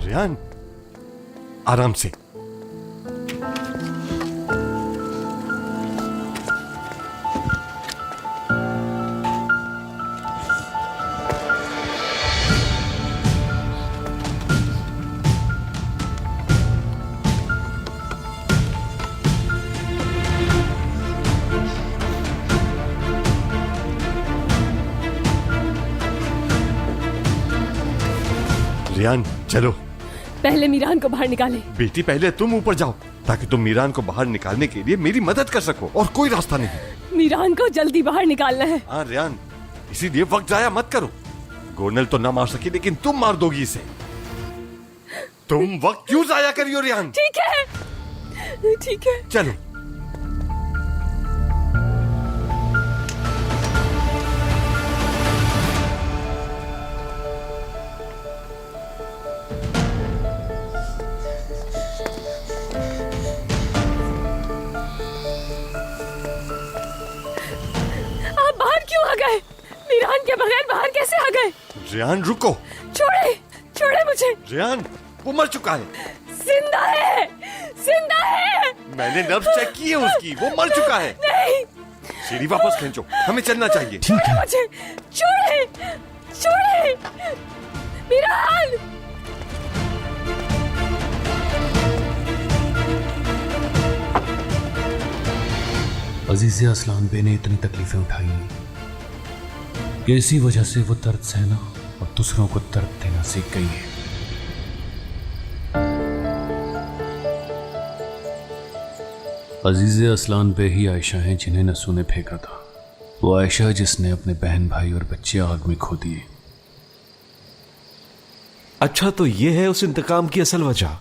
रियान, आराम से। रियान, चलो। पहले मीरान को बाहर निकालें। बेटी, पहले तुम ऊपर जाओ ताकि तुम मीरान को बाहर निकालने के लिए मेरी मदद कर सको, और कोई रास्ता नहीं। मीरान को जल्दी बाहर निकालना है। हाँ रियान, इसीलिए वक्त जाया मत करो। गोनल तो ना मार सकी, लेकिन तुम मार दोगी इसे। तुम वक्त क्यों जाया करी हो रियान? ठीक है, ठीक है। चलो। मीरान के बगैर बाहर कैसे आ गए? रियान रुको। छोड़े, छोड़े मुझे। रियान, वो मर चुका है। जिंदा है, जिंदा है। मैंने नब्ज चेक की है उसकी, वो मर चुका है। नहीं। सीढ़ी वापस खींचो, हमें चलना चाहिए। छोड़े मुझे, छोड़े, छोड़े। मीरान। अजीज़े असलान बे ने इतनी तकलीफें उठाई कि इसी वजह से वो दर्द सहना और दूसरों को दर्द देना सीख गई है। अजीज़े असलान बे ही आयशा हैं जिन्हें नसू ने फेंका था। वो आयशा जिसने अपने बहन भाई और बच्चे आग में खो दिए। अच्छा, तो ये है उस इंतकाम की असल वजह,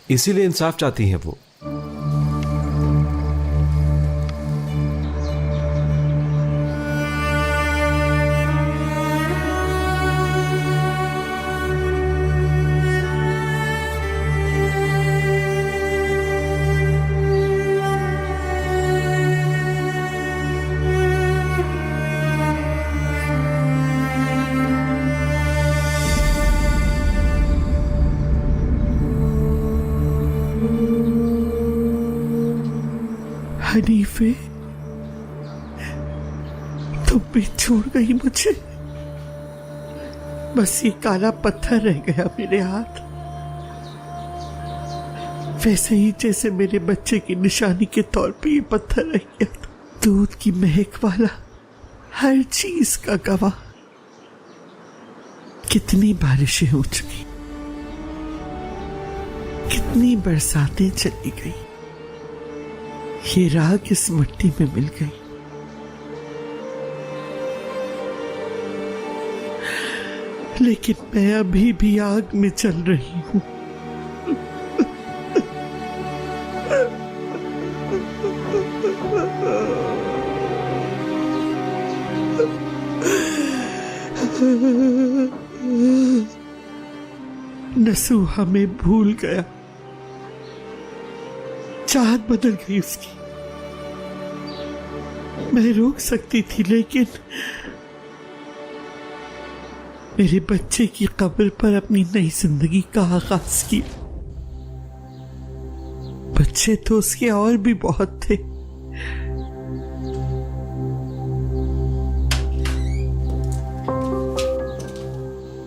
इसीलिए इंसाफ चाहती हैं वो। हनीफे, तुम भी छोड़ गई मुझे। बस ये काला पत्थर रह गया मेरे हाथ, वैसे ही जैसे मेरे बच्चे की निशानी के तौर पे ये पत्थर रह गया था। दूध की महक वाला, हर चीज का गवाह। कितनी बारिशें हो चुकी, कितनी बरसातें चली गई, ये राग इस मिट्टी में मिल गई। लेकिन मैं अभी भी आग में चल रही हूं। नसू हमें भूल गया, चाहत बदल गई उसकी। मैं रोक सकती थी, लेकिन मेरे बच्चे की कब्र पर अपनी नई जिंदगी का आगाज किया। बच्चे तो उसके और भी बहुत थे।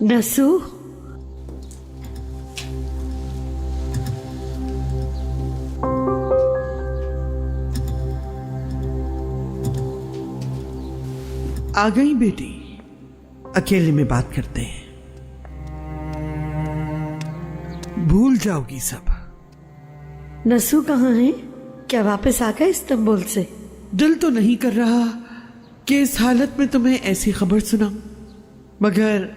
नसू, आ गई बेटी, अकेले में बात करते हैं। भूल जाओगी सब। नसू कहाँ है? क्या वापस आ गए इस्तांबुल से? दिल तो नहीं कर रहा कि इस हालत में तुम्हें ऐसी खबर सुनाऊं, मगर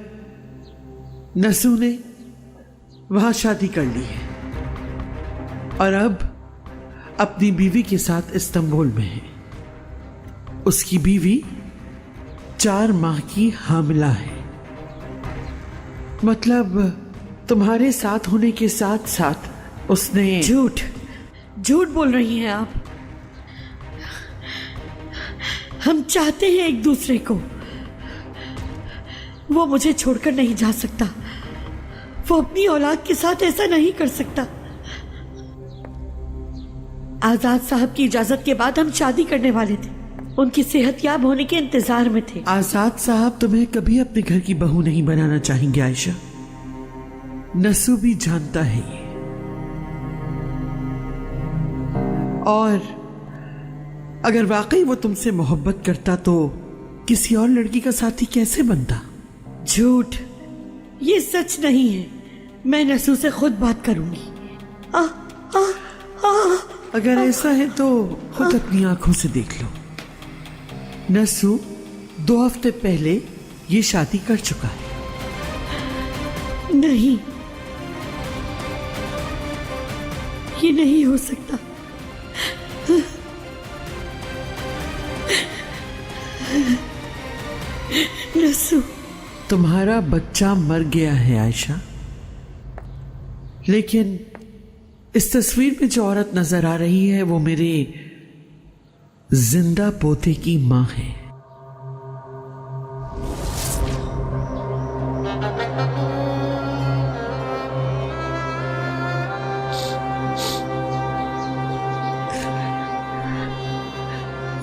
नसू ने वहां शादी कर ली है और अब अपनी बीवी के साथ इस्तांबुल में है। उसकी बीवी 4 माह की हामिला है। मतलब तुम्हारे साथ होने के साथ साथ उसने। झूठ, झूठ बोल रही हैं आप। हम चाहते हैं एक दूसरे को। वो मुझे छोड़कर नहीं जा सकता, वो अपनी औलाद के साथ ऐसा नहीं कर सकता। आजाद साहब की इजाजत के बाद हम शादी करने वाले थे, उनकी सेहतयाब होने के इंतजार में थे। आजाद साहब तुम्हें कभी अपने घर की बहू नहीं बनाना चाहेंगे आयशा, नसू भी जानता है ये। और अगर वाकई वो तुमसे मोहब्बत करता तो किसी और लड़की का साथी कैसे बनता? झूठ, ये सच नहीं है। मैं नसू से खुद बात करूंगी। आ, आ, आ, अगर ऐसा है तो खुद अपनी आंखों से देख लो। नसू 2 हफ्ते पहले ये शादी कर चुका है। नहीं, ये नहीं हो सकता। नसू, तुम्हारा बच्चा मर गया है आयशा, लेकिन इस तस्वीर में जो औरत नजर आ रही है वो मेरे जिंदा पोते की मां है।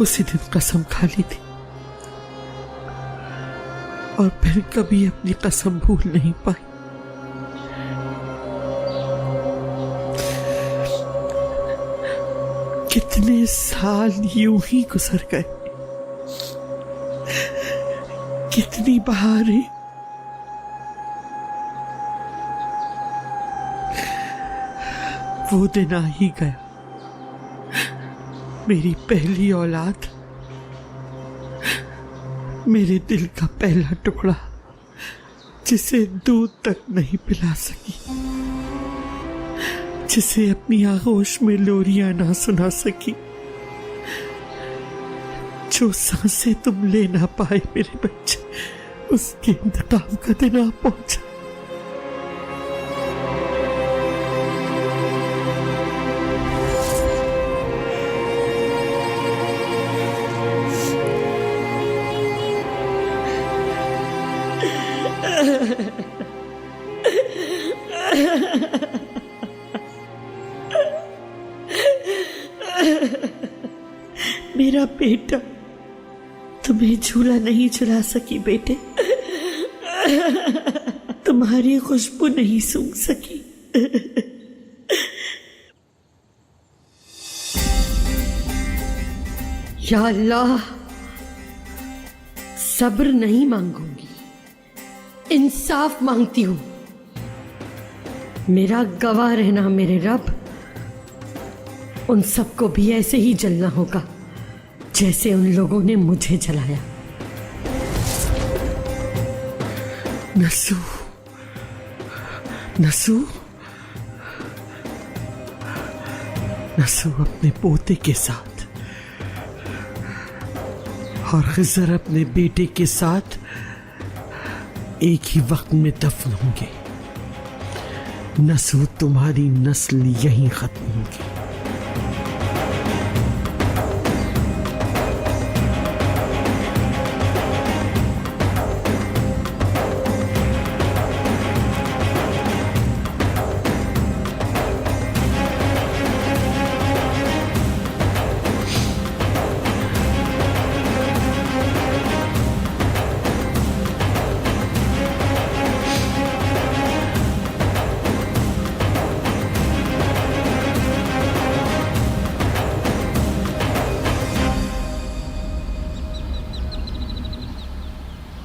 उसी दिन कसम खा ली थी और फिर कभी अपनी कसम भूल नहीं पाई। कितने साल यूं ही गुजर गए, कितनी बहारें, वो दिन आ ही गया। मेरी पहली औलाद, मेरे दिल का पहला टुकड़ा, जिसे दूध तक नहीं पिला सकी, जिसे अपनी आगोश में लोरियां ना सुना सकी, जो सांसें तुम ले ना पाए मेरे बच्चे, उसके इंतकाम का दिन आ पहुंचा। मेरा बेटा, तुम्हें झूला नहीं झुला सकी बेटे, तुम्हारी खुशबू नहीं सूंघ सकी। या अल्लाह, सब्र नहीं मांगूंगी, इंसाफ मांगती हूं। मेरा गवाह रहना मेरे रब, उन सबको भी ऐसे ही जलना होगा जैसे उन लोगों ने मुझे जलाया। नसू, नसू, नसू अपने पोते के साथ और खिजर अपने बेटे के साथ एक ही वक्त में दफन होंगे। नसू, तुम्हारी नस्ल यहीं खत्म होगी।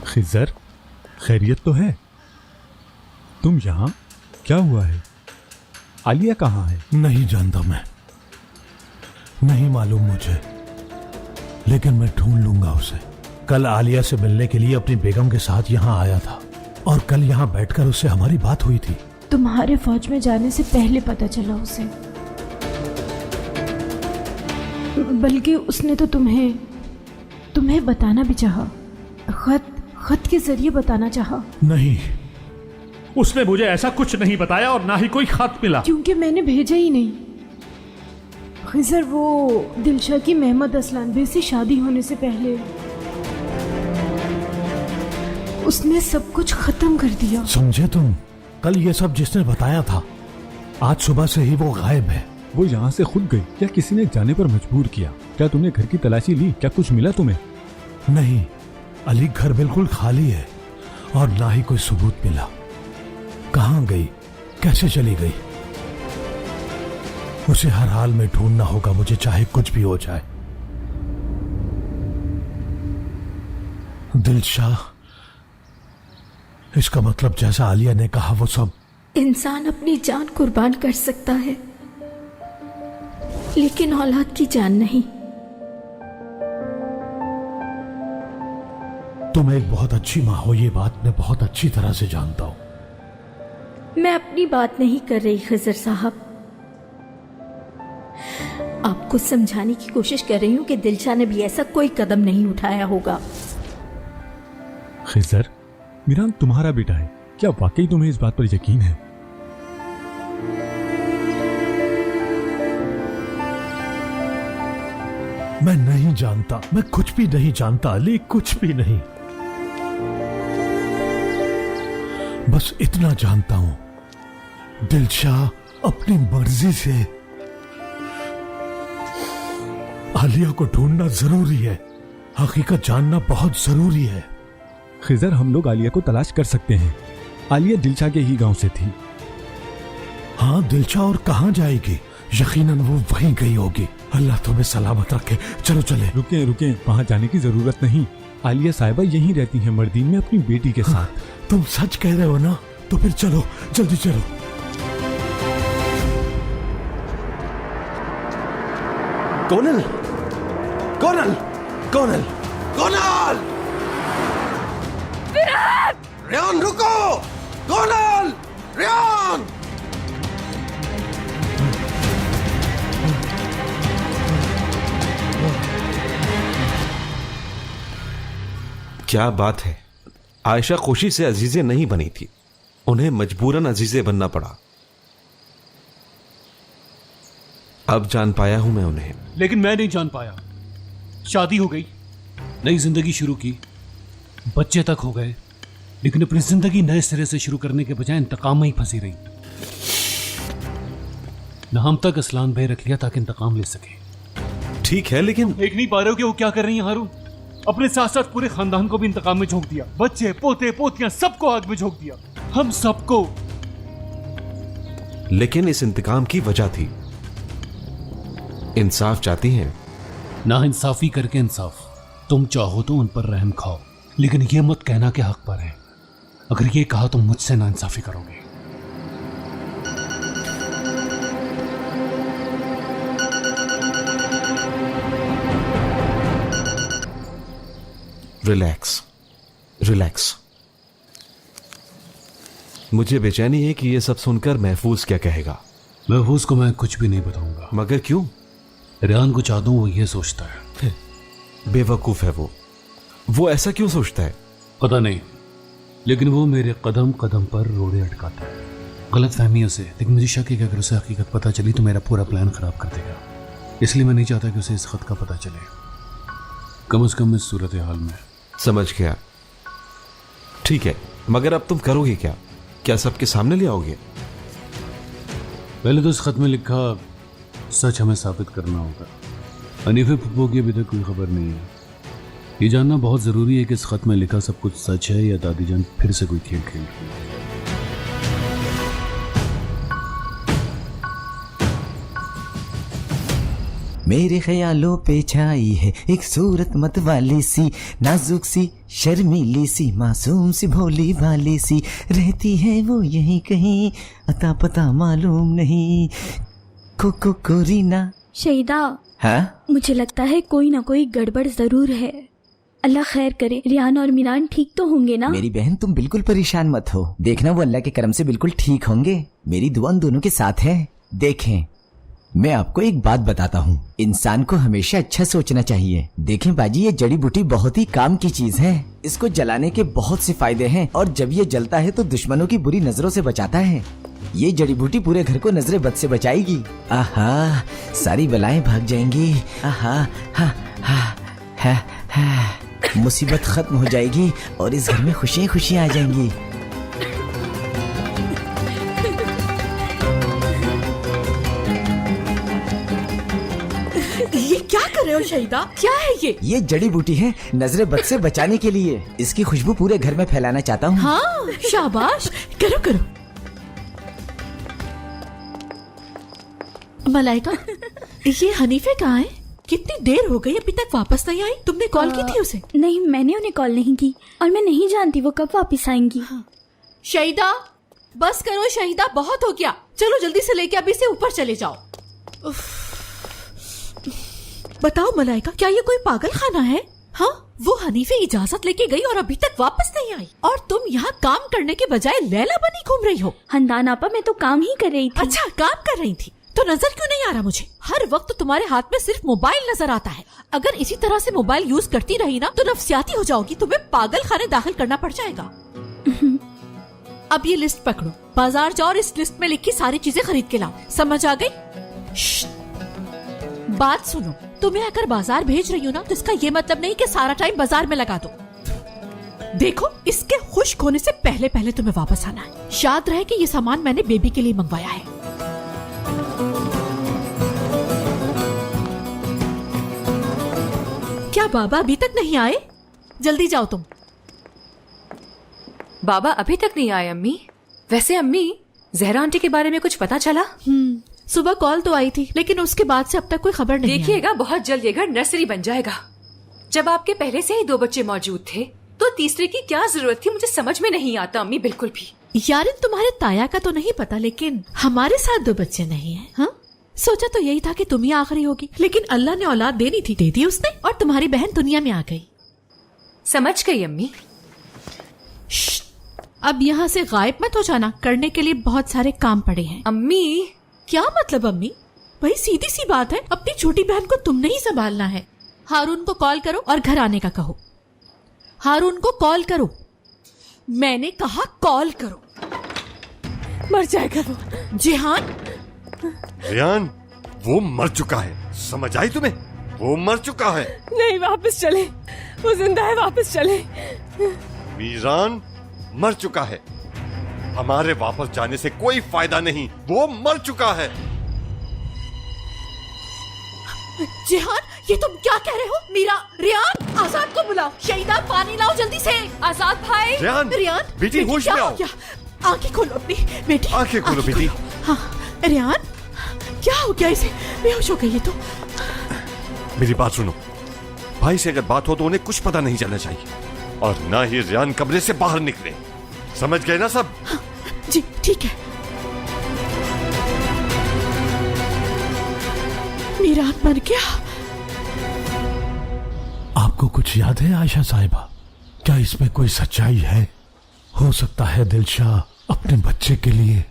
खिजर, खैरियत तो है? तुम यहां? क्या हुआ है? आलिया कहाँ है? नहीं जानता मैं, नहीं मालूम मुझे, लेकिन मैं ढूंढ लूंगा उसे। कल आलिया से मिलने के लिए अपनी बेगम के साथ यहाँ आया था और कल यहाँ बैठकर उससे हमारी बात हुई थी। तुम्हारे फौज में जाने से पहले पता चला उसे, बल्कि उसने तो तुम्हें बताना भी चाहा, खत के जरिए बताना चाहा। नहीं, उसने मुझे ऐसा कुछ नहीं बताया और ना ही कोई खत मिला। क्योंकि मैंने भेजा ही नहीं। खिजर, वो दिलशा की मोहम्मद असलान बे से शादी होने से पहले उसने सब कुछ खत्म कर दिया। समझे तुम? कल ये सब जिसने बताया था, आज सुबह से ही वो गायब है। वो यहाँ से खुद गई या किसी ने जाने पर मजबूर किया? क्या तुमने घर की तलाशी ली? क्या कुछ मिला तुम्हें? नहीं अली, घर बिल्कुल खाली है और ना ही कोई सबूत मिला। कहां गई, कैसे चली गई, उसे हर हाल में ढूंढना होगा मुझे, चाहे कुछ भी हो जाए। दिलशाह, इसका मतलब जैसा आलिया ने कहा वो सब। इंसान अपनी जान कुर्बान कर सकता है, लेकिन औलाद की जान नहीं। तुम एक बहुत अच्छी माँ हो, ये बात मैं बहुत अच्छी तरह से जानता हूं। मैं अपनी बात नहीं कर रही खिजर साहब, आपको समझाने की कोशिश कर रही हूं कि दिलशा ने भी ऐसा कोई कदम नहीं उठाया होगा। खिजर, मीरान तुम्हारा बेटा है, क्या वाकई तुम्हें इस बात पर यकीन है? मैं नहीं जानता, मैं कुछ भी नहीं जानता अली, कुछ भी नहीं। बस इतना जानता हूं, दिलशाह अपनी मर्जी से आलिया को ढूंढना जरूरी है। हकीकत जानना बहुत जरूरी है। खिजर, हम लोग आलिया को तलाश कर सकते हैं। आलिया दिलशा के ही गांव से थी। हाँ दिलशा, और कहां जाएगी? यकीनन वो वहीं गई होगी। अल्लाह तुम्हें सलामत रखे। चलो चले। रुके रुके, वहां जाने की जरूरत नहीं। आलिया साहिबा यहीं रहती हैं मर्दीन में अपनी बेटी के साथ। तुम सच कह रहे हो ना? तो फिर चलो, जल्दी चलो। कोनल, कोनल, कोनल, कोनल! रेहान रुको! कोनल! रेहान! क्या बात है, आयशा खुशी से अजीजे नहीं बनी थी, उन्हें मजबूरन अजीजे बनना पड़ा। अब जान पाया हूं मैं उन्हें। लेकिन मैं नहीं जान पाया। शादी हो गई, नई जिंदगी शुरू की, बच्चे तक हो गए, लेकिन अपनी जिंदगी नए सिरे से शुरू करने के बजाय इंतकाम में ही फंसी रही। नाम तक असलान भाई रख लिया ताकि इंतकाम ले सके। ठीक है, लेकिन देख नहीं पा रहे हो कि वो क्या कर रही हैं हारून? अपने साथ साथ पूरे खानदान को भी इंतकाम में झोंक दिया। बच्चे, पोते, पोतियां सबको आग में झोंक दिया, हम सबको। लेकिन इस इंतकाम की वजह थी। इंसाफ चाहती हैं? ना इंसाफी करके इंसाफ। तुम चाहो तो उन पर रहम खाओ, लेकिन ये मत कहना कि हक पर है। अगर ये कहा तो मुझसे ना इंसाफी करोगे। Relax, relax. मुझे बेचैनी है कि यह सब सुनकर महफूज क्या कहेगा। महफूज को मैं कुछ भी नहीं बताऊंगा। मगर क्यों? रेहान को चाहता हूं, वो ये सोचता है। बेवकूफ है वो ऐसा क्यों सोचता है? पता नहीं, लेकिन वो मेरे कदम कदम पर रोड़े अटकाता है, गलत फहमियों से। लेकिन मुझे शक है कि अगर उसे हकीकत पता चली तो मेरा पूरा प्लान खराब कर देगा। इसलिए मैं नहीं चाहता कि उसे इस खत का पता चले, कम से कम इस सूरत हाल में। समझ गया। ठीक है, मगर अब तुम करोगे क्या? क्या सबके सामने ले आओगे? पहले तो इस खत में लिखा सच हमें साबित करना होगा। हनीफे फुप्पो की अभी तक कोई खबर नहीं है। ये जानना बहुत जरूरी है कि इस खत में लिखा सब कुछ सच है या दादी जान फिर से कोई खेल खेल रही है। मेरे ख्यालों पे छाई है एक सूरत मत वाली सी, नाजुक सी, शर्मीली सी, मासूम सी, भोली भाली सी, रहती है वो यहीं कहीं, अता पता मालूम नहीं। कोरीना। शहीदा, हाँ? मुझे लगता है कोई ना कोई गड़बड़ जरूर है। अल्लाह खैर करे। रेहान और मीरान ठीक तो होंगे ना? मेरी बहन, तुम बिल्कुल परेशान मत हो, देखना वो अल्लाह के करम से बिल्कुल ठीक होंगे। मेरी दुआ उन दोनों के साथ है। देखें, मैं आपको एक बात बताता हूँ, इंसान को हमेशा अच्छा सोचना चाहिए। देखें बाजी, ये जड़ी बूटी बहुत ही काम की चीज है। इसको जलाने के बहुत से फायदे हैं, और जब ये जलता है तो दुश्मनों की बुरी नजरों से बचाता है। ये जड़ी बूटी पूरे घर को नजरे बद से बचाएगी। आहा, सारी बलाएं भाग जाएंगी। आहा, हा, हा, हा, हा, मुसीबत खत्म हो जाएगी और इस घर में खुशियां खुशियां आ जाएंगी। रहे हो शहीदा? क्या है ये जड़ी बूटी है नजरे बद से बचाने के लिए। इसकी खुशबू पूरे घर में फैलाना चाहता हूँ। हाँ शाबाश, करो करो। मलाइका, ये हनीफे कहाँ है? कितनी देर हो गई अभी तक वापस नहीं आई? तुमने कॉल की थी उसे? नहीं, मैंने उन्हें कॉल नहीं की और मैं नहीं जानती वो कब वापस आएंगी। शहीदा, बस करो शहीदा, बहुत हो गया। चलो जल्दी से लेके अभी से ऊपर चले जाओ। बताओ मलाइका, क्या ये कोई पागल खाना है? हाँ, वो हनीफे इजाजत लेके गई और अभी तक वापस नहीं आई, और तुम यहाँ काम करने के बजाय लैला बनी घूम रही हो। हंदान आपा, मैं तो काम ही कर रही थी। अच्छा, काम कर रही थी तो नजर क्यों नहीं आ रहा मुझे? हर वक्त तुम्हारे हाथ में सिर्फ मोबाइल नजर आता है। अगर इसी तरह से मोबाइल यूज करती रही ना तो नफसियाती हो जाओगी, तुम्हें पागल खाने दाखिल करना पड़ जाएगा। अब ये लिस्ट पकड़ो, बाजार जाओ और इस लिस्ट में लिखी सारी चीजें खरीद के लाओ। समझ आ गई? बात सुनो, तुम्हें अगर बाजार भेज रही हूँ ना तो इसका ये मतलब नहीं कि सारा टाइम बाजार में लगा दो। देखो, इसके खुश्क होने से पहले पहले तुम्हें वापस आना है। याद रहे कि ये सामान मैंने बेबी के लिए मंगवाया है। क्या बाबा अभी तक नहीं आए? जल्दी जाओ तुम। बाबा अभी तक नहीं आए अम्मी। वैसे अम्मी, जहरा आंटी के बारे में कुछ पता चला? सुबह कॉल तो आई थी, लेकिन उसके बाद से अब तक कोई खबर नहीं। देखिएगा, बहुत जल्द ये घर नर्सरी बन जाएगा। जब आपके पहले से ही 2 बच्चे मौजूद थे तो तीसरे की क्या जरूरत थी, मुझे समझ में नहीं आता अम्मी, बिल्कुल भी। यारिन, तुम्हारे ताया का तो नहीं पता, लेकिन हमारे साथ 2 बच्चे नहीं है। हाँ, सोचा तो यही था कि तुम ही आखिरी होगी, लेकिन अल्लाह ने औलाद देनी थी, दे दी उसने, और तुम्हारी बहन दुनिया में आ गई। समझ गई अम्मी। अब यहाँ से गायब मत हो जाना, करने के लिए बहुत सारे काम पड़े हैं। अम्मी, क्या मतलब अम्मी? भाई सीधी सी बात है, अपनी छोटी बहन को तुमने ही संभालना है। हारून को कॉल करो और घर आने का कहो। हारून को कॉल करो, मैंने कहा कॉल करो। मर जाएगा वो। जिहान, रियान, वो मर चुका है, समझ आई तुम्हें? वो मर चुका है। नहीं, वापस चले, वो जिंदा है, वापस चले। मीरान मर चुका है, हमारे वापस जाने से कोई फायदा नहीं, वो मर चुका है। जिहान, ये तुम क्या कह रहे हो? मीरा, रियान, आजाद को बुलाओ। शहीदा, पानी लाओ जल्दी से। आजाद भाई। रियान, बेटी होश में आओ। आंखें खोलो अपनी बेटी, आंखें खोलो बेटी। हाँ, रियान, क्या हो गया इसे? बेहोश हो गई है तो। मेरी बात सुनो, भाई से अगर बात हो तो उन्हें कुछ पता नहीं चलना चाहिए, और ना ही रियान कमरे से बाहर निकले। समझ गए ना सब? हाँ, जी ठीक है। मीरान मर गया। आपको कुछ याद है आयशा साहिबा? क्या इसमें कोई सच्चाई है? हो सकता है दिलशाह अपने बच्चे के लिए।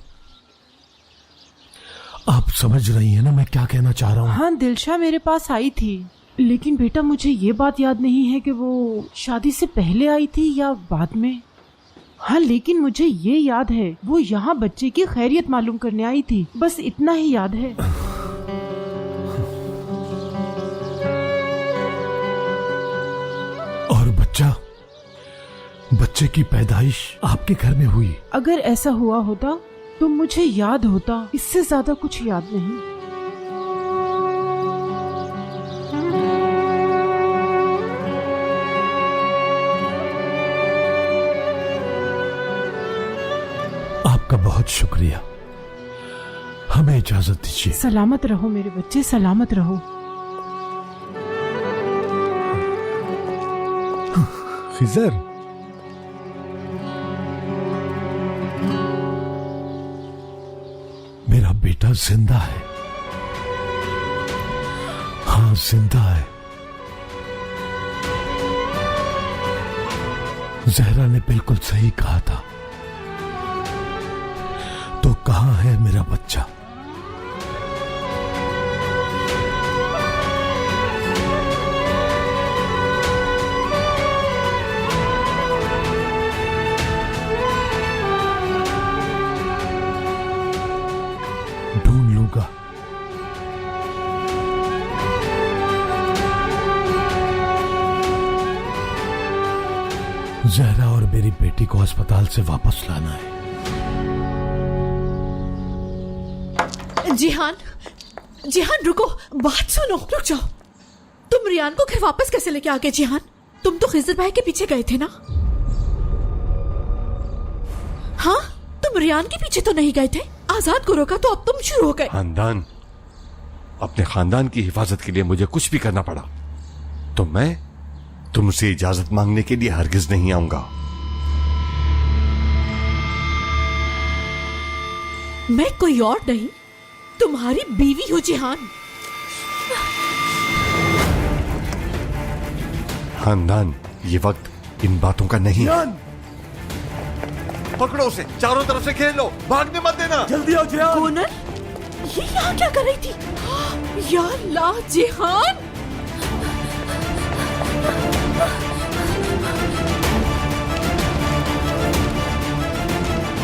आप समझ रही हैं ना मैं क्या कहना चाह रहा हूँ? हाँ, दिलशा मेरे पास आई थी, लेकिन बेटा मुझे ये बात याद नहीं है कि वो शादी से पहले आई थी या बाद में। हाँ, लेकिन मुझे ये याद है वो यहाँ बच्चे की खैरियत मालूम करने आई थी, बस इतना ही याद है। और बच्चे की पैदाइश आपके घर में हुई? अगर ऐसा हुआ होता तो मुझे याद होता, इससे ज्यादा कुछ याद नहीं। आपका बहुत शुक्रिया, हमें इजाजत दीजिए। सलामत रहो मेरे बच्चे, सलामत रहो। खिजर, मेरा बेटा जिंदा है। हाँ, जिंदा है। जहरा ने बिल्कुल सही कहा था। तो कहाँ है मेरा बच्चा? ढूंढ लूंगा। जहरा और मेरी बेटी को अस्पताल से वापस लाना है। जिहान, जिहान रुको, बात सुनो, रुक जाओ। तुम रियान को घर वापस कैसे लेके आ गए जिहान? तुम तो खिजर भाई के पीछे गए थे ना? हाँ, तुम रियान के पीछे तो नहीं गए थे। आजाद को रोका तो अब तुम शुरू हो गए। खानदान, अपने खानदान की हिफाजत के लिए मुझे कुछ भी करना पड़ा तो मैं तुमसे इजाजत मांगने के लिए हरगिज नहीं आऊंगा। मैं कोई और नहीं, तुम्हारी बीवी हूँ जिहान। खानदान, ये वक्त इन बातों का नहीं है। पकड़ो उसे, चारों तरफ से घेर लो, भागने मत देना। जल्दी आओ जिहान। गोनल, ये यहाँ क्या कर रही थी? या अल्लाह जिहान!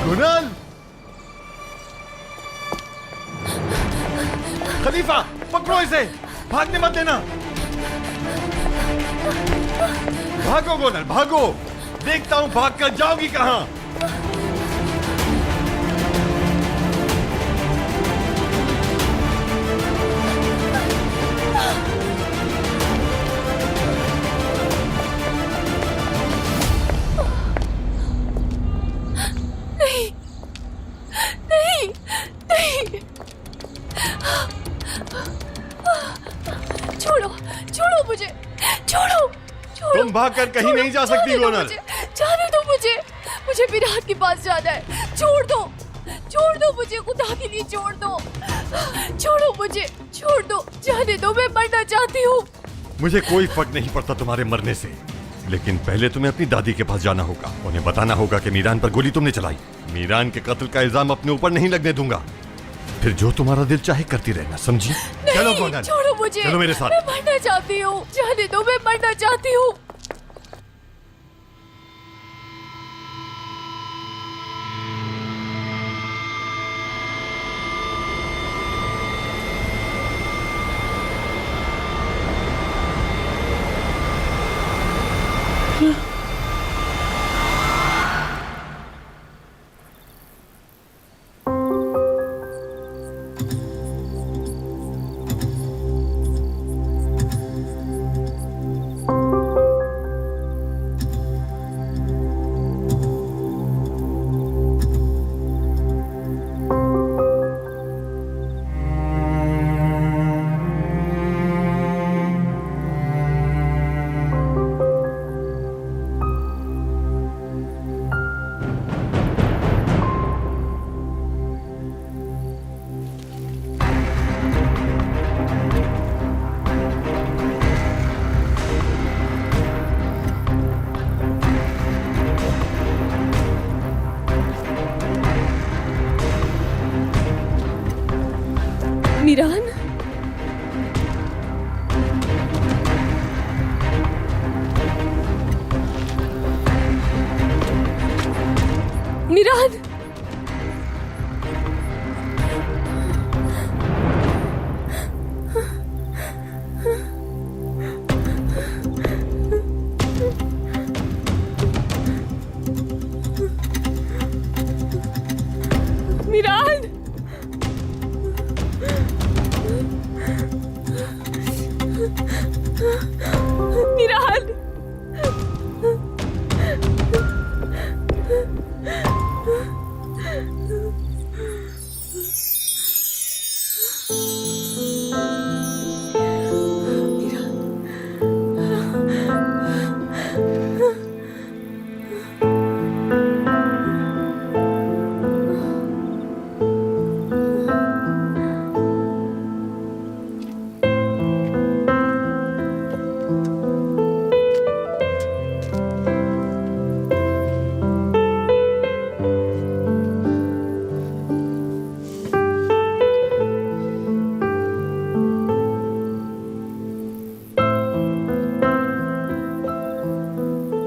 गुनल, खलीफा, पकड़ो इसे, भागने मत देना। भागो गोनल, भागो। देखता हूं भागकर जाओगी कहां। नहीं, नहीं, नहीं। छोड़ो, छोड़ो मुझे, छोड़ो, छोड़ो। तुम भागकर कहीं नहीं जा सकती गोनल। जाने दो मुझे, मुझे विराट के पास जाना है। छोड़ दो, छोड़ दो मुझे, खुदा के लिए छोड़ दो। छोड़ो मुझे, छोड़ दो, जाने दो, मैं मरना चाहती हूँ। मुझे कोई फर्क नहीं पड़ता तुम्हारे मरने से, लेकिन पहले तुम्हें अपनी दादी के पास जाना होगा। उन्हें बताना होगा कि मीरान पर गोली तुमने चलाई। मीरान के कत्ल का इल्जाम अपने ऊपर नहीं लगने दूंगा। फिर जो तुम्हारा दिल चाहे करती रहना, समझी? चलो गोनल, छोड़ो मुझे, चलो मेरे साथ। मैं मरना चाहती हूँ। जाने दो, मैं मरना चाहती हूँ। मीरान, मीरान, मीरान, मीरान,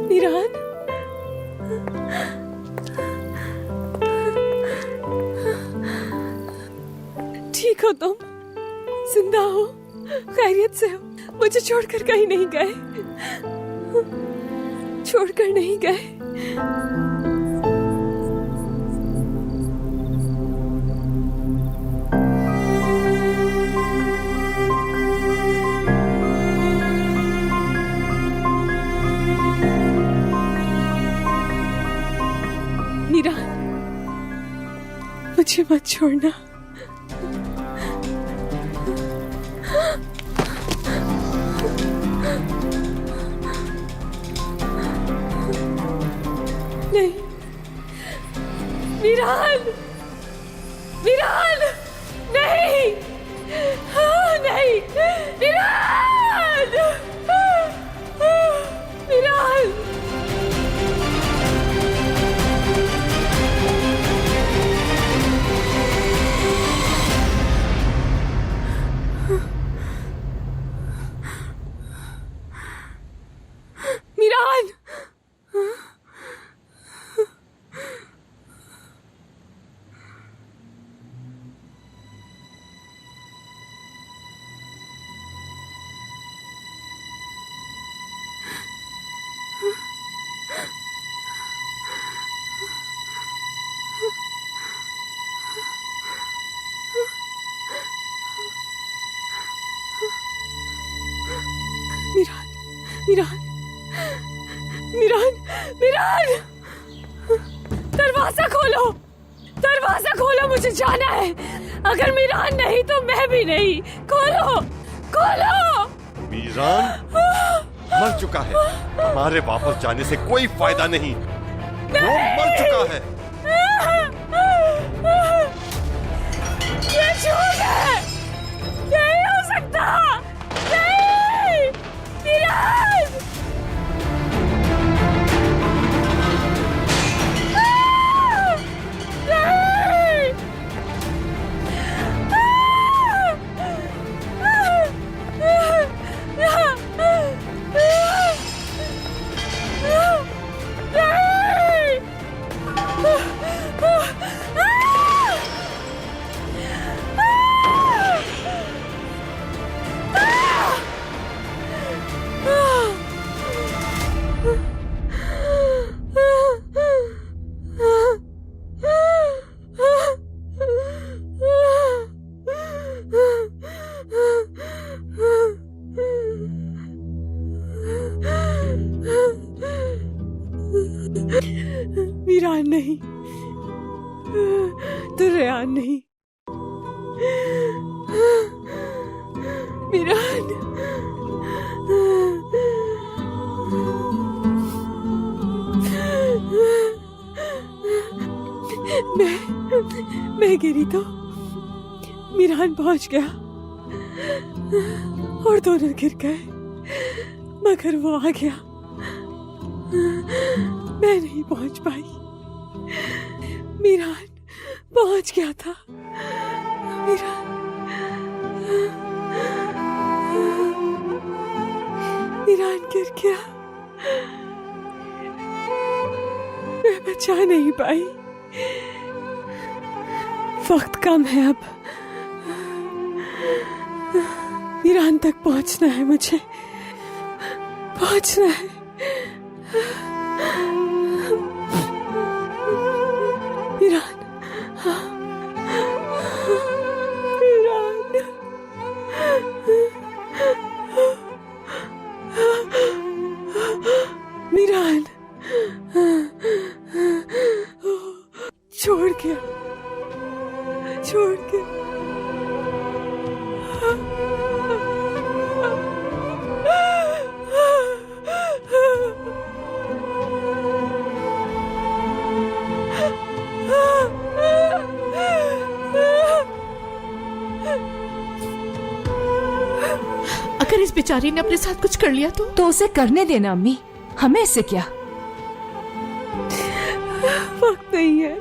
मीरान, ठीक हो तुम? जिंदा हो? खैरियत से हो? मुझे छोड़कर कहीं नहीं गए? छोड़कर नहीं गए? मीरान, मुझे मत छोड़ना। नहीं, मीरान, मीरान, नहीं, नहीं, मीरान, मीरान। मीरान, मीरान, मीरान, मीरान, दरवाजा खोलो, दरवाजा खोलो, मुझे जाना है। अगर मीरान नहीं तो मैं भी नहीं। खोलो, खोलो। मीरान मर चुका है, हमारे वापस जाने से कोई फायदा नहीं, वो मर चुका है। ये झूठ है, नहीं हो सकता, नहीं, मीरान। मीरान नहीं, तो रेहान नहीं, मीरान। मैं गिरी तो मीरान पहुंच गया और दोनों गिर गए, मगर वो आ गया, मैं नहीं पहुंच पाई। मीरान पहुंच गया था, मीरान गिर गया, मैं बचा नहीं पाई। वक्त कम है अब, मीरान तक पहुंचना है, मुझे पहुंचना है। मीरान, मीरान, मीरान, छोड़ के, छोड़ के। अगर इस बेचारी ने अपने साथ कुछ कर लिया तो उसे करने देना अम्मी, हमें इससे क्या। वक्त नहीं है,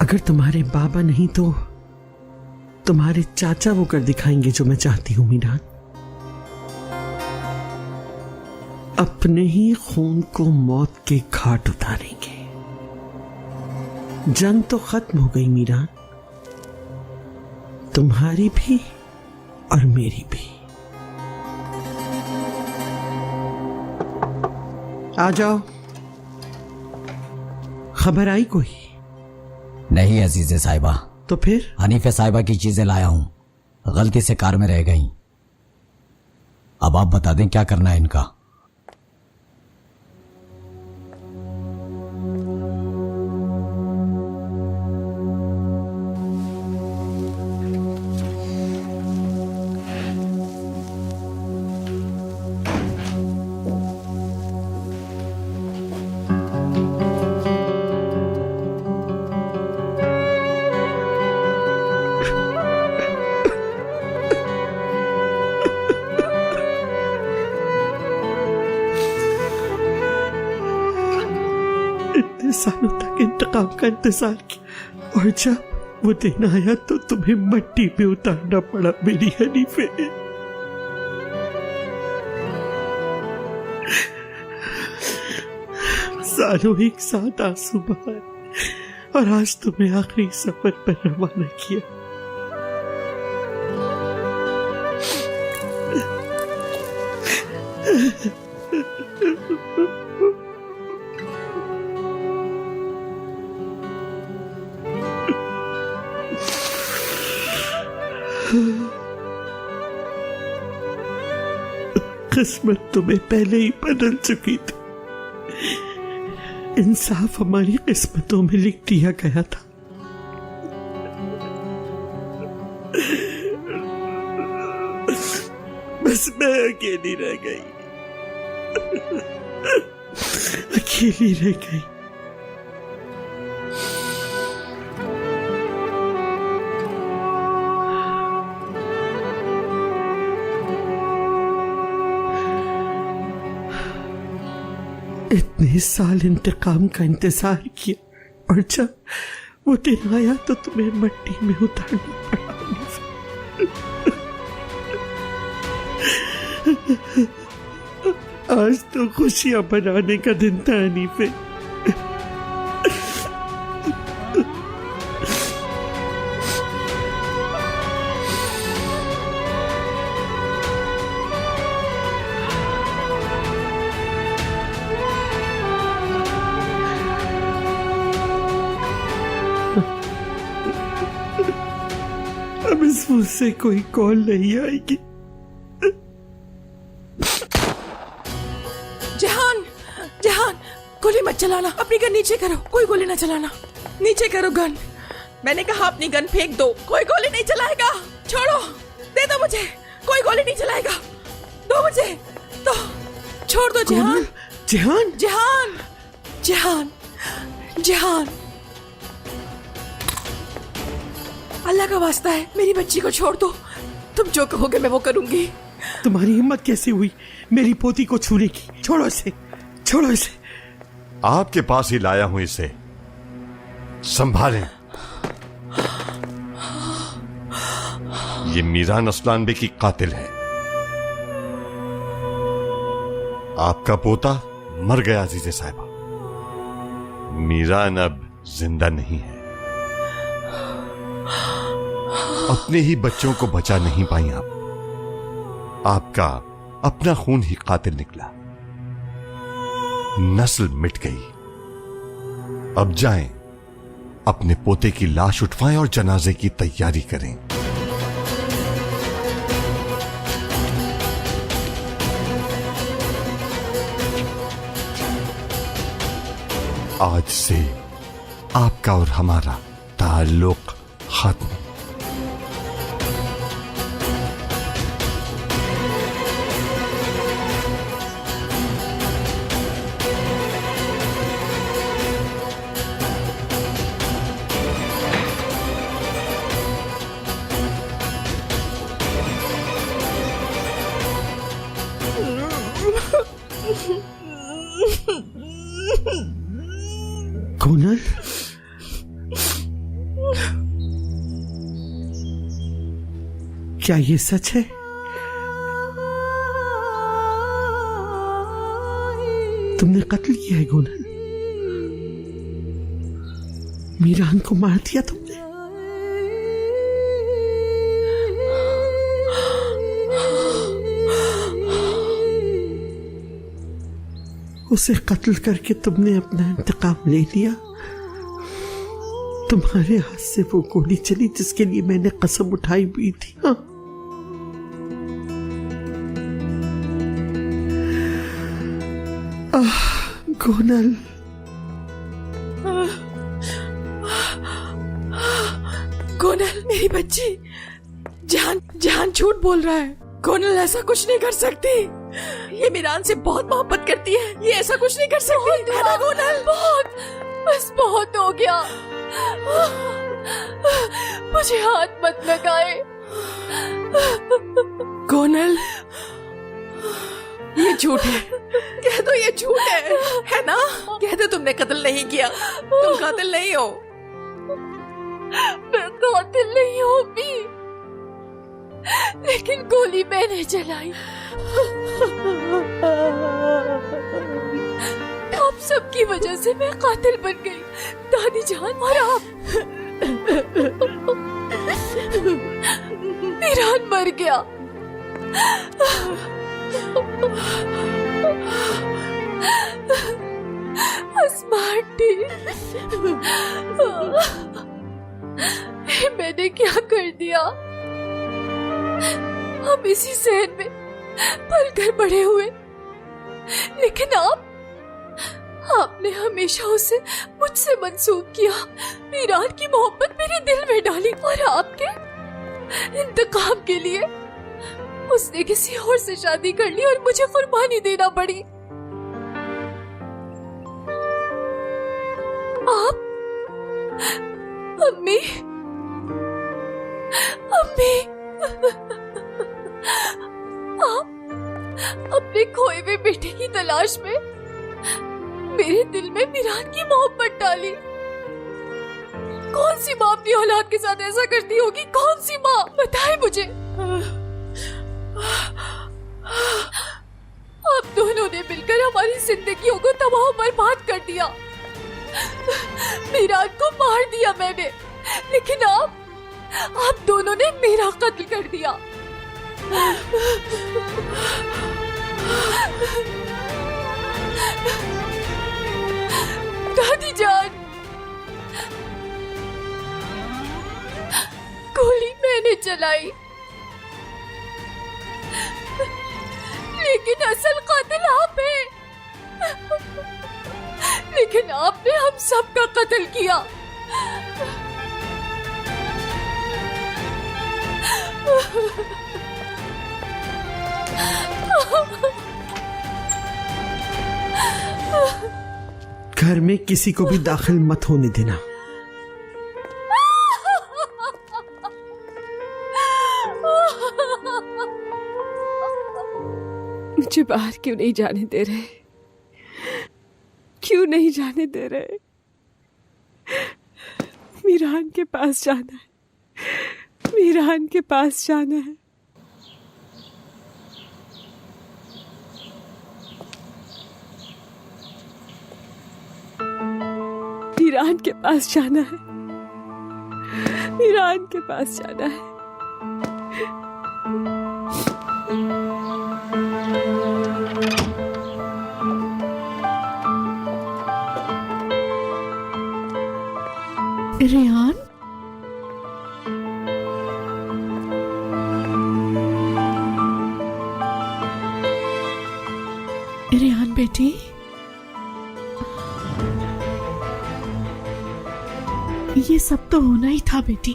अगर तुम्हारे बाबा नहीं तो तुम्हारे चाचा वो कर दिखाएंगे जो मैं चाहती हूं मीरान। अपने ही खून को मौत के घाट उतारेंगे। जंग तो खत्म हो गई मीरान, तुम्हारी भी और मेरी भी। आ जाओ। खबर आई कोई? नहीं अजीजे साहिबा। तो फिर? हनीफे साहिबा की चीजें लाया हूं, गलती से कार में रह गई। अब आप बता दें क्या करना है इनका। सालों तक इंतकाम का इंतजार किया और जब वो दिन आया तो तुम्हें मट्टी में उतारना पड़ा मेरी हनीफे। सालों एक साथ आंसू बहाए और आज तुम्हें आखिरी सफर पर रवाना किया। किस्मत तुम्हें पहले ही बदल चुकी थी। इंसाफ हमारी किस्मतों में लिख दिया गया था। बस मैं अकेली रह गई, अकेली रह गई। इतने साल इंतकाम का इंतजार किया और जब वो दिन आया तो तुम्हें मट्टी में उतारना पड़ा। आज तो खुशियां मनाने का दिन था हनीफे। अब इस मुंह से कोई कॉल नहीं आएगी। जहान, जहान, गोली मत चलाना, अपनी गन नीचे करो, कोई गोली ना चलाना, नीचे करो गन। मैंने कहा अपनी गन फेंक दो, कोई गोली नहीं चलाएगा। छोड़ो, दे दो मुझे, कोई गोली नहीं चलाएगा। दो मुझे, तो छोड़ दो जहान। जहान, जहान, जहान, जहान, अल्लाह का वास्ता है, मेरी बच्ची को छोड़ दो। तुम जो कहोगे मैं वो करूंगी। तुम्हारी हिम्मत कैसे हुई मेरी पोती को छूने की? छोड़ो इसे, छोड़ो इसे। आपके पास ही लाया हूं इसे, संभालें। ये मीरान असलान बे की कातिल है। आपका पोता मर गया अजीजे साहिबा, मीरान अब जिंदा नहीं है। अपने ही बच्चों को बचा नहीं पाई आप। आपका अपना खून ही कातिल निकला, नस्ल मिट गई। अब जाएं, अपने पोते की लाश उठवाएं और जनाजे की तैयारी करें। आज से आपका और हमारा ताल्लुक खत्म। कुनल, क्या ये सच है? तुमने कत्ल किया है कुनल? मीरान को मार दिया तुमने? उसे कत्ल करके तुमने अपना इंतकाम ले लिया। तुम्हारे हाथ से वो गोली चली जिसके लिए मैंने कसम उठाई हुई थी। हाँ। गोनल, गोनल मेरी बच्ची, जान झूठ बोल रहा है। गोनल ऐसा कुछ नहीं कर सकती। ये मीरान से बहुत मोहब्बत करती है, ये ऐसा कुछ नहीं कर सकती। है ना गोनल? बस बहुत हो गया। मुझे हाथ मत लगाए। गोनल, ये झूठ है। कह दो ये झूठ है ना? कह दो तुमने कत्ल नहीं किया, तुम कातिल नहीं हो। मैं कातिल नहीं हूँ भी, लेकिन गोली मैंने चलाई। आप सबकी वजह से मैं कातिल बन गई, दादी जान और आप। मीरान मर गया। आंटी, मैंने क्या कर दिया? हम इसी शहर में पलकर बड़े हुए, लेकिन आपने हमेशा उसे मुझसे मंसूब किया। मीरान की मोहब्बत मेरे दिल में डाली और आपके इंतकाम के लिए उसने किसी और से शादी कर ली और मुझे कुर्बानी देना पड़ी। आप अम्मी आप अपने खोए हुए बेटे की तलाश में मेरे दिल में मीरान की मोहब्बत डाली। कौन सी माँ अपनी औलाद के साथ ऐसा करती होगी? कौन सी माँ? बताए मुझे। आप दोनों ने मिलकर हमारी जिंदगियों को तबाह बर्बाद कर दिया। मीरान को मार दिया मैंने, लेकिन आप दोनों ने मेरा कत्ल कर दिया। दादी जान, गोली मैंने चलाई, लेकिन असल कातिल आप हैं। लेकिन आपने हम सबका कत्ल किया। घर में किसी को भी दाखिल मत होने देना। मुझे बाहर क्यों नहीं जाने दे रहे? क्यों नहीं जाने दे रहे? मीरान के पास जाना है, मीरान के पास जाना है। मीरान के पास जाना है, मीरान के पास जाना है। रेहान, रेहान बेटी, ये सब तो होना ही था बेटी।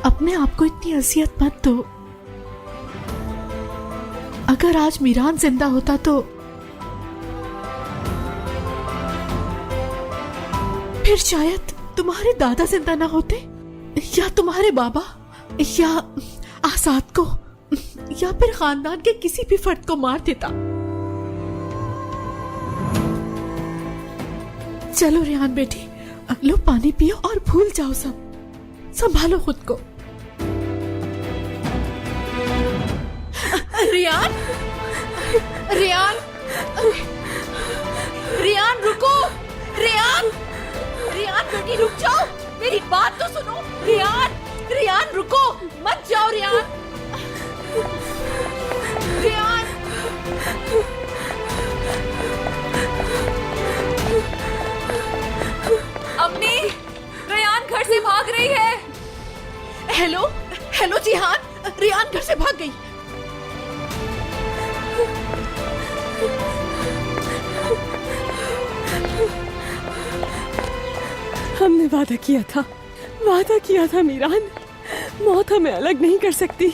अपने आप को इतनी अजियत मत दो। अगर आज मीरान जिंदा होता तो फिर शायद तुम्हारे दादा जिंदा ना होते, या तुम्हारे बाबा, या आजाद को, या फिर खानदान के किसी भी फर्द को मार देता। चलो रेहान बेटी, लो पानी पियो और भूल जाओ सब। संभालो खुद को। रियान, रियान, रियान रुको, रियान, बेटी रुक जाओ, मेरी बात तो सुनो। रियान, रियान रुको, मत जाओ रियान। रियान, अम्मी, रियान घर से भाग रही है। हेलो हेलो जिहान, रियान घर से भाग गई। हमने वादा किया था मीरान, मौत हमें अलग नहीं कर सकती,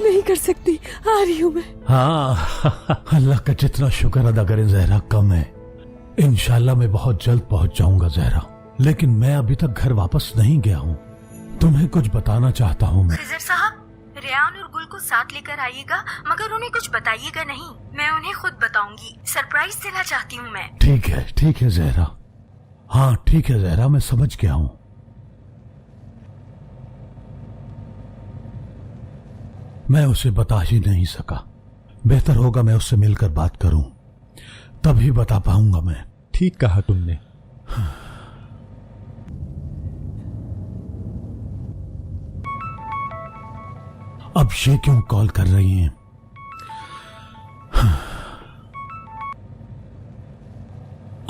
नहीं कर सकती। आ रही हूँ मैं। हाँ, अल्लाह का जितना शुक्र अदा करें जहरा कम है। इंशाल्लाह मैं बहुत जल्द पहुंच जाऊंगा जहरा, लेकिन मैं अभी तक घर वापस नहीं गया हूँ। तुम्हें कुछ बताना चाहता हूँ मैं। खिजर साहब, रेयान और गुल को साथ लेकर आइएगा, मगर उन्हें कुछ बताइएगा नहीं। मैं उन्हें खुद बताऊंगी। सरप्राइज देना चाहती हूँ मैं। ठीक है जहरा। हाँ ठीक है जहरा, मैं समझ गया हूँ। मैं उसे बता ही नहीं सका। बेहतर होगा मैं उससे मिलकर बात करूं, तभी बता पाऊंगा मैं। ठीक कहा तुमने। अब ये क्यों कॉल कर रही हैं?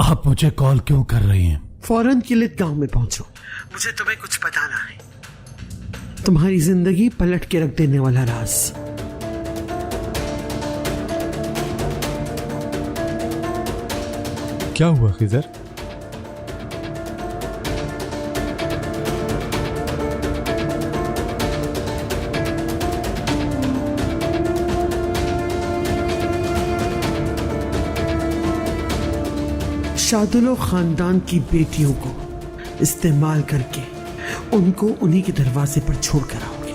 आप मुझे कॉल क्यों कर रही हैं? फौरन किलित गांव में पहुंचो, मुझे तुम्हें कुछ बताना है। तुम्हारी जिंदगी पलट के रख देने वाला राज। क्या हुआ खिजर? शादुलो खानदान की बेटियों को इस्तेमाल करके उनको उन्हीं के दरवाजे पर छोड़ कर आओगे।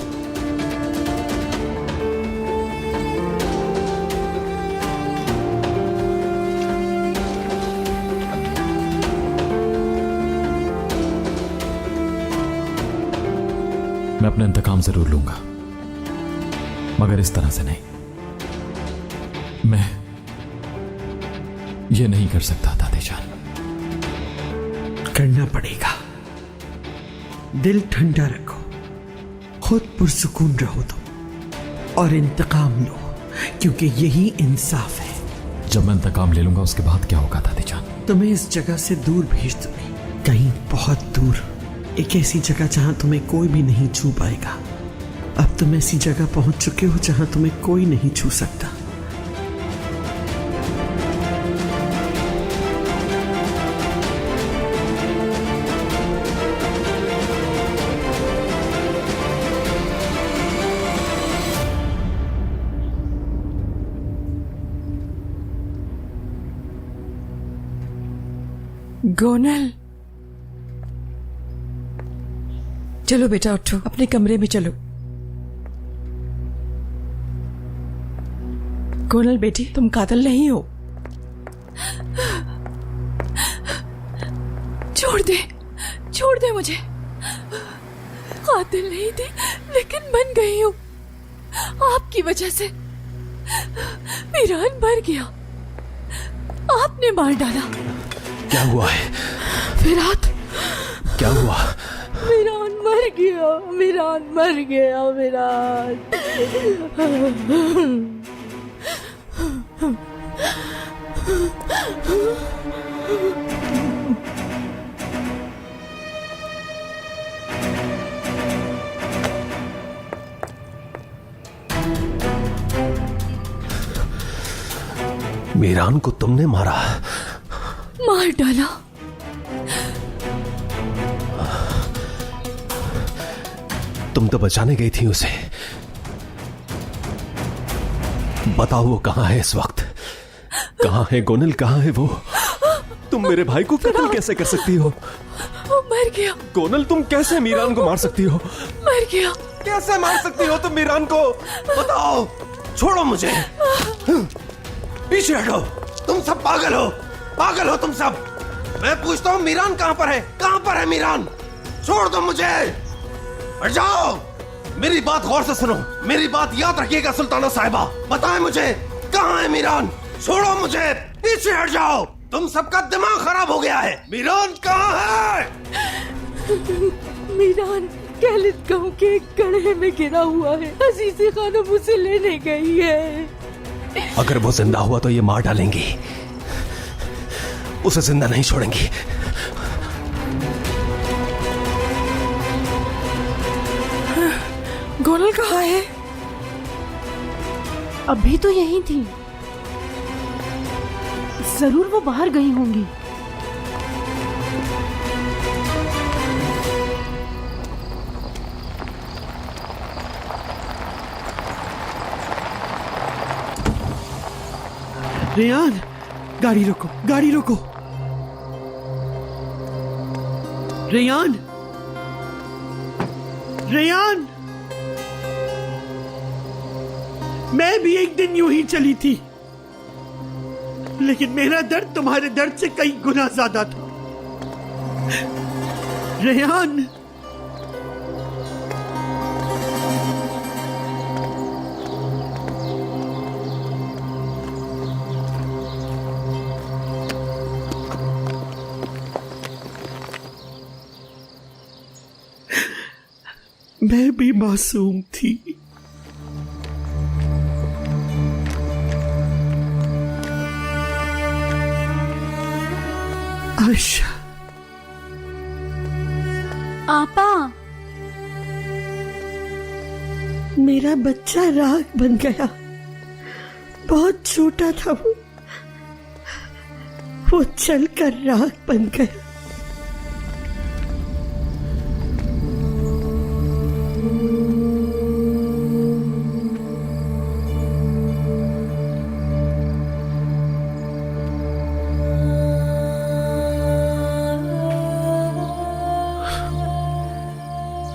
मैं अपना इंतकाम जरूर लूंगा, मगर इस तरह से नहीं। मैं ये नहीं कर सकता दादीजान। करना पड़ेगा। दिल ठंडा रखो, खुद पुरसुकून रहो तुम, और इंतकाम लो, क्योंकि यही इंसाफ है। जब मैं इंतकाम ले लूंगा उसके बाद क्या होगा दादीजान? तुम्हें इस जगह से दूर भेज दूंगी, कहीं बहुत दूर, एक ऐसी जगह जहां तुम्हें कोई भी नहीं छू पाएगा। अब तुम ऐसी जगह पहुंच चुके हो जहां तुम्हें कोई नहीं छू सकता। गोनल, चलो बेटा उठो, अपने कमरे में चलो। गोनल बेटी, तुम कातिल नहीं हो। छोड़ दे मुझे। कातिल नहीं थी, लेकिन बन गई हूँ आपकी वजह से। मीरान मर गया, आपने मार डाला। क्या हुआ है फिरात? क्या हुआ? मीरान मर गया, मीरान मर गया, मीरान। मीरान को तुमने मारा? मार डाला। तुम तो बचाने गई थी उसे। बताओ वो कहां है इस वक्त? कहां है गोनल, कहां है वो? तुम मेरे भाई को कत्ल कैसे कर सकती हो? वो मर गया। गोनल, तुम कैसे मीरान को मार सकती हो? मर गया। कैसे मार सकती हो तुम मीरान को? बताओ। छोड़ो मुझे, पीछे हटो। तुम सब पागल हो तुम सब। मैं पूछता हूँ मीरान कहां पर है? कहां पर है मीरान? छोड़ दो मुझे, हट जाओ। मेरी बात गौर से सुनो, मेरी बात याद रखिएगा सुल्ताना साहिबा। बताएं मुझे कहां है मीरान। छोड़ो मुझे, पीछे हट जाओ। तुम सबका दिमाग खराब हो गया है। मीरान कहाँ है? मीरान कैलिद गांव के एक गड्ढे में गिरा हुआ है। अजीज़े खानम उसे लेने गई है। अगर वो जिंदा हुआ तो ये मार डालेंगी, उसे जिंदा नहीं छोड़ेंगी। गोनल कहाँ है? अभी तो यही थी। जरूर वो बाहर गई होंगी। रेयान, गाड़ी रोको, गाड़ी रोको। रेयान, रेयान, मैं भी एक दिन यूं ही चली थी, लेकिन मेरा दर्द तुम्हारे दर्द से कई गुना ज्यादा था। रेयान, मैं भी मासूम थी। आयशा, आपा, मेरा बच्चा राख बन गया। बहुत छोटा था वो चलकर राख बन गया।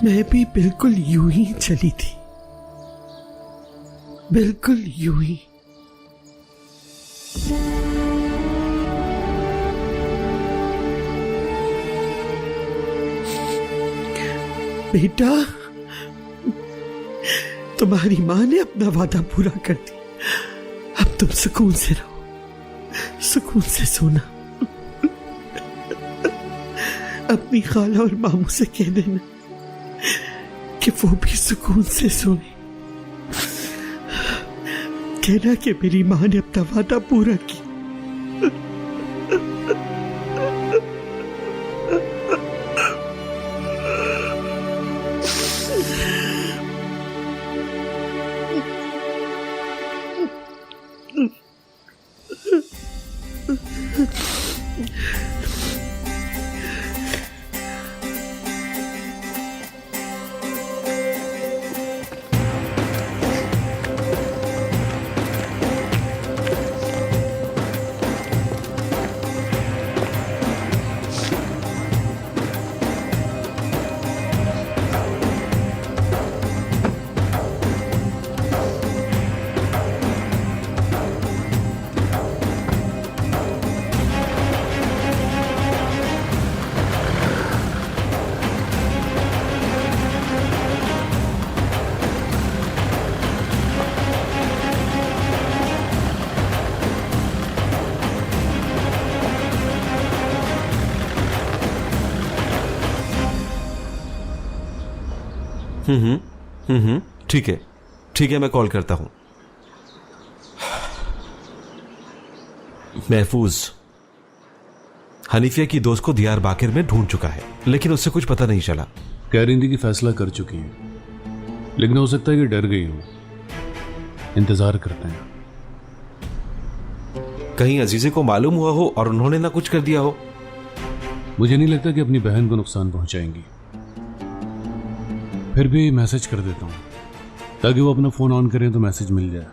मैं भी बिल्कुल यूं ही चली थी, बिल्कुल यूं ही। बेटा, तुम्हारी माँ ने अपना वादा पूरा कर दिया। अब तुम सुकून से रहो, सुकून से सोना। अपनी खाला और मामू से कह देना कि वो भी सुकून से सोए। कहना कि मेरी माँ ने अपना वादा पूरा किया। ठीक है, ठीक है, मैं कॉल करता हूं। महफूज हनीफिया की दोस्त को दियार बाकिर में ढूंढ चुका है, लेकिन उससे कुछ पता नहीं चला। कह रही थी कि फैसला कर चुकी है, लेकिन हो सकता है कि डर गई हो। इंतजार करते हैं। कहीं अजीजे को मालूम हुआ हो और उन्होंने ना कुछ कर दिया हो। मुझे नहीं लगता कि अपनी बहन को नुकसान पहुंचाएंगी। फिर भी मैसेज कर देता हूं ताकि वो अपना फोन ऑन करें तो मैसेज मिल जाए।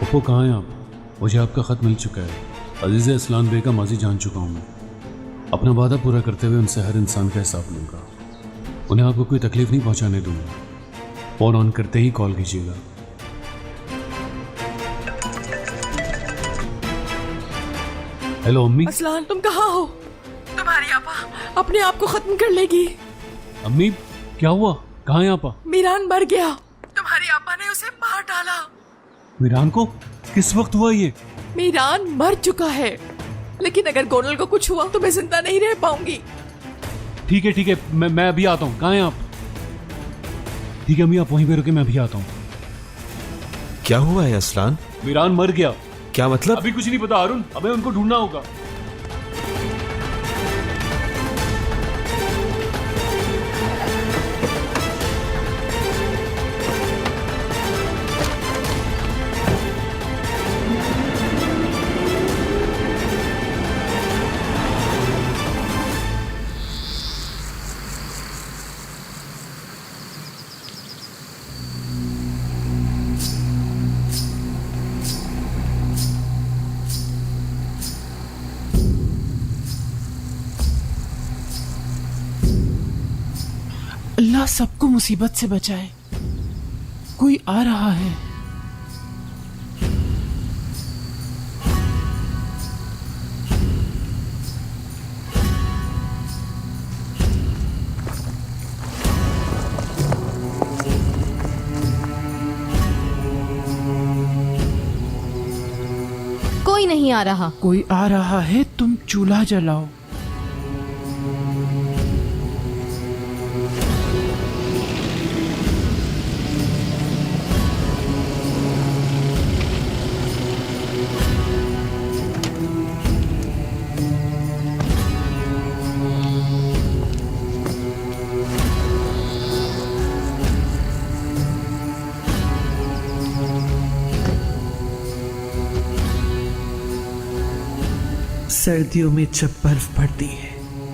पप्पो कहाँ हैं आप? मुझे आपका खत मिल चुका है। अजीज़ असलान बे का माजी जान चुका हूं मैं। अपना वादा पूरा करते हुए उनसे हर इंसान का हिसाब लूंगा। उन्हें आपको कोई तकलीफ नहीं पहुंचाने दूंगा। फोन ऑन करते ही कॉल कीजिएगा। हेलो अम्मी। असलान, तुम कहाँ हो? तुम्हारी आपा अपने आप को खत्म कर लेगी। अम्मी क्या हुआ? कहाँ है आपा? मीरान मर गया। तुम्हारी आपा ने उसे मार डाला। मीरान को? किस वक्त हुआ ये? मीरान मर चुका है, लेकिन अगर गोनल को कुछ हुआ तो मैं जिंदा नहीं रह पाऊंगी। ठीक है, मैं अभी आता हूँ। कहाँ हैं आप? ठीक है अम्मी, आप वहीं पे रुके, मैं अभी आता हूँ। क्या हुआ है असलान? मीरान मर गया। क्या मतलब? अभी कुछ नहीं पता अरुण, हमें उनको ढूंढना होगा। अल्लाह सबको मुसीबत से बचाए। कोई आ रहा है। कोई नहीं आ रहा। कोई आ रहा है, तुम चूल्हा जलाओ। सर्दियों में जब बर्फ पड़ती है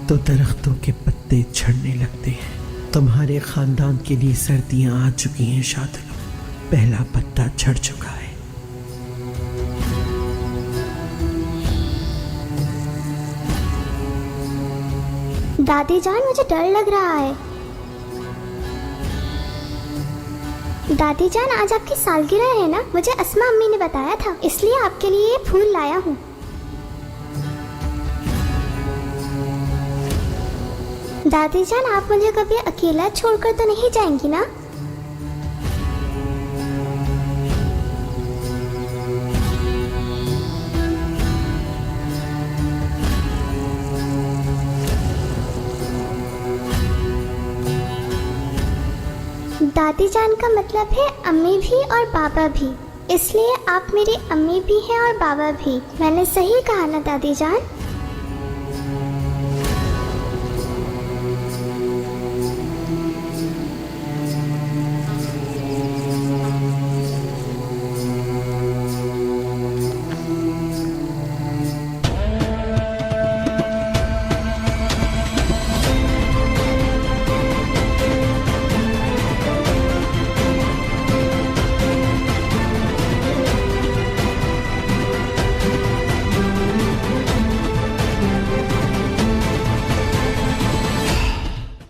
तो दरख्तों के पत्ते झड़ने लगते हैं। तुम्हारे खानदान के लिए सर्दियां आ चुकी हैं शादुल। पहला पत्ता झड़ चुका है। दादी जान, मुझे डर लग रहा है। दादी जान, आज आपकी सालगिरह है ना? मुझे अस्मा अम्मी ने बताया था, इसलिए आपके लिए ये फूल लाया हूँ। दादी जान, आप मुझे कभी अकेला छोड़कर तो नहीं जाएंगी ना? दादी जान का मतलब है अम्मी भी और बाबा भी, इसलिए आप मेरी अम्मी भी हैं और बाबा भी। मैंने सही कहा ना दादी जान?